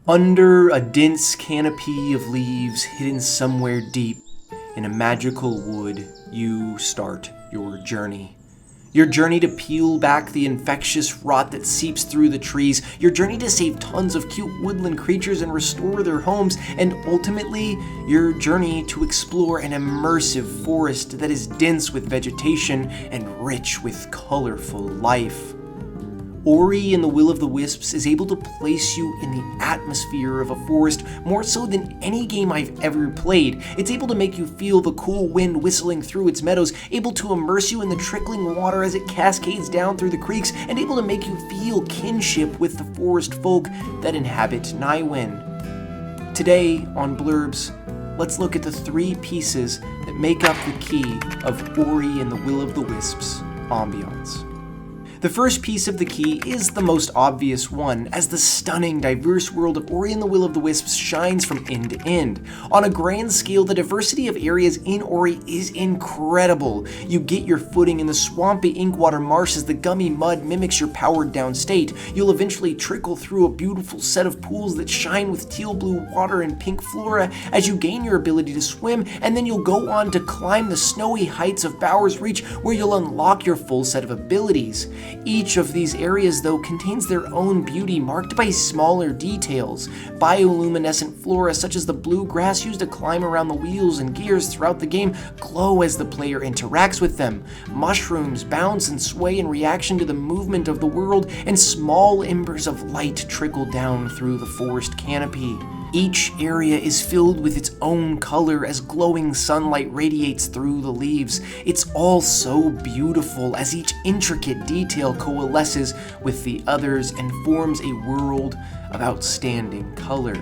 Under a dense canopy of leaves hidden somewhere deep in a magical wood, you start your journey. Your journey to peel back the infectious rot that seeps through the trees, your journey to save tons of cute woodland creatures and restore their homes, and ultimately, your journey to explore an immersive forest that is dense with vegetation and rich with colorful life. Ori and the Will of the Wisps is able to place you in the atmosphere of a forest more so than any game I've ever played. It's able to make you feel the cool wind whistling through its meadows, able to immerse you in the trickling water as it cascades down through the creeks, and able to make you feel kinship with the forest folk that inhabit Naiwen. Today on Blurbs, let's look at the 3 pieces that make up the key of Ori and the Will of the Wisps, Ambiance. The first piece of the key is the most obvious one, as the stunning, diverse world of Ori and the Will of the Wisps shines from end to end. On a grand scale, the diversity of areas in Ori is incredible. You get your footing in the swampy inkwater marsh as the gummy mud mimics your powered-down state. You'll eventually trickle through a beautiful set of pools that shine with teal blue water and pink flora as you gain your ability to swim, and then you'll go on to climb the snowy heights of Bower's Reach, where you'll unlock your full set of abilities. Each of these areas, though, contains their own beauty marked by smaller details. Bioluminescent flora such as the blue grass used to climb around the wheels and gears throughout the game glow as the player interacts with them. Mushrooms bounce and sway in reaction to the movement of the world, and small embers of light trickle down through the forest canopy. Each area is filled with its own color as glowing sunlight radiates through the leaves. It's all so beautiful as each intricate detail coalesces with the others and forms a world of outstanding color.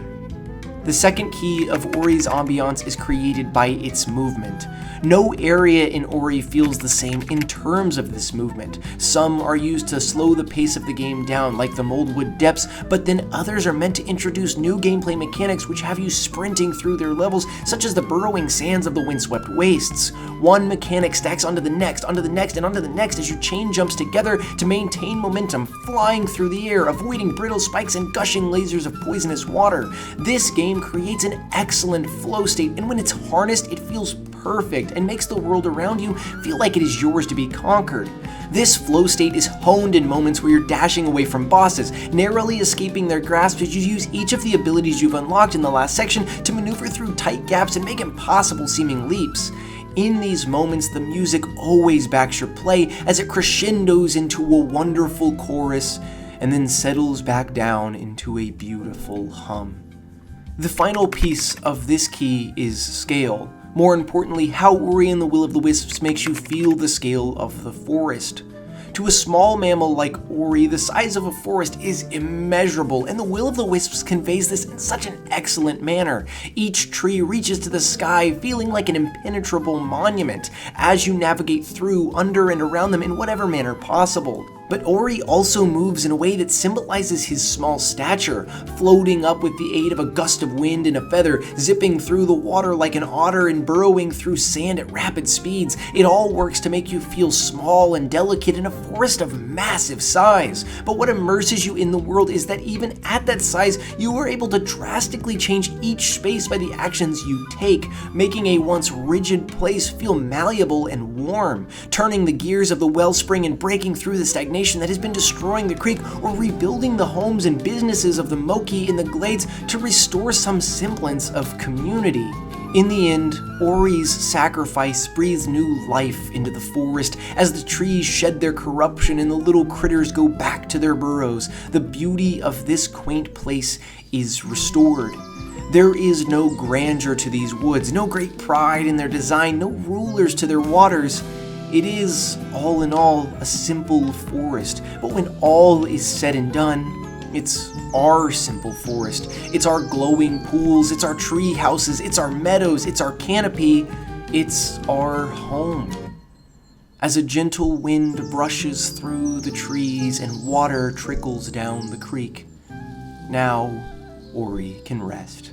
The second key of Ori's ambiance is created by its movement. No area in Ori feels the same in terms of this movement. Some are used to slow the pace of the game down, like the Moldwood Depths, but then others are meant to introduce new gameplay mechanics which have you sprinting through their levels, such as the burrowing sands of the windswept wastes. One mechanic stacks onto the next, and onto the next as you chain jumps together to maintain momentum, flying through the air, avoiding brittle spikes and gushing lasers of poisonous water. This game creates an excellent flow state, and when it's harnessed, it feels perfect and makes the world around you feel like it is yours to be conquered. This flow state is honed in moments where you're dashing away from bosses, narrowly escaping their grasp as you use each of the abilities you've unlocked in the last section to maneuver through tight gaps and make impossible-seeming leaps. In these moments, the music always backs your play as it crescendos into a wonderful chorus and then settles back down into a beautiful hum. The final piece of this key is scale. More importantly, how Ori and the Will of the Wisps makes you feel the scale of the forest. To a small mammal like Ori, the size of a forest is immeasurable, and the Will of the Wisps conveys this in such an excellent manner. Each tree reaches to the sky, feeling like an impenetrable monument, as you navigate through, under, and around them in whatever manner possible. But Ori also moves in a way that symbolizes his small stature, floating up with the aid of a gust of wind and a feather, zipping through the water like an otter and burrowing through sand at rapid speeds. It all works to make you feel small and delicate in a forest of massive size. But what immerses you in the world is that even at that size, you are able to drastically change each space by the actions you take, making a once rigid place feel malleable and warm, turning the gears of the wellspring and breaking through the stagnation that has been destroying the creek, or rebuilding the homes and businesses of the Moki in the glades to restore some semblance of community. In the end, Ori's sacrifice breathes new life into the forest as the trees shed their corruption and the little critters go back to their burrows. The beauty of this quaint place is restored. There is no grandeur to these woods, no great pride in their design, no rulers to their waters. It is, all in all, a simple forest, but when all is said and done, it's our simple forest. It's our glowing pools, it's our tree houses, it's our meadows, it's our canopy, it's our home. As a gentle wind brushes through the trees and water trickles down the creek, now Ori can rest.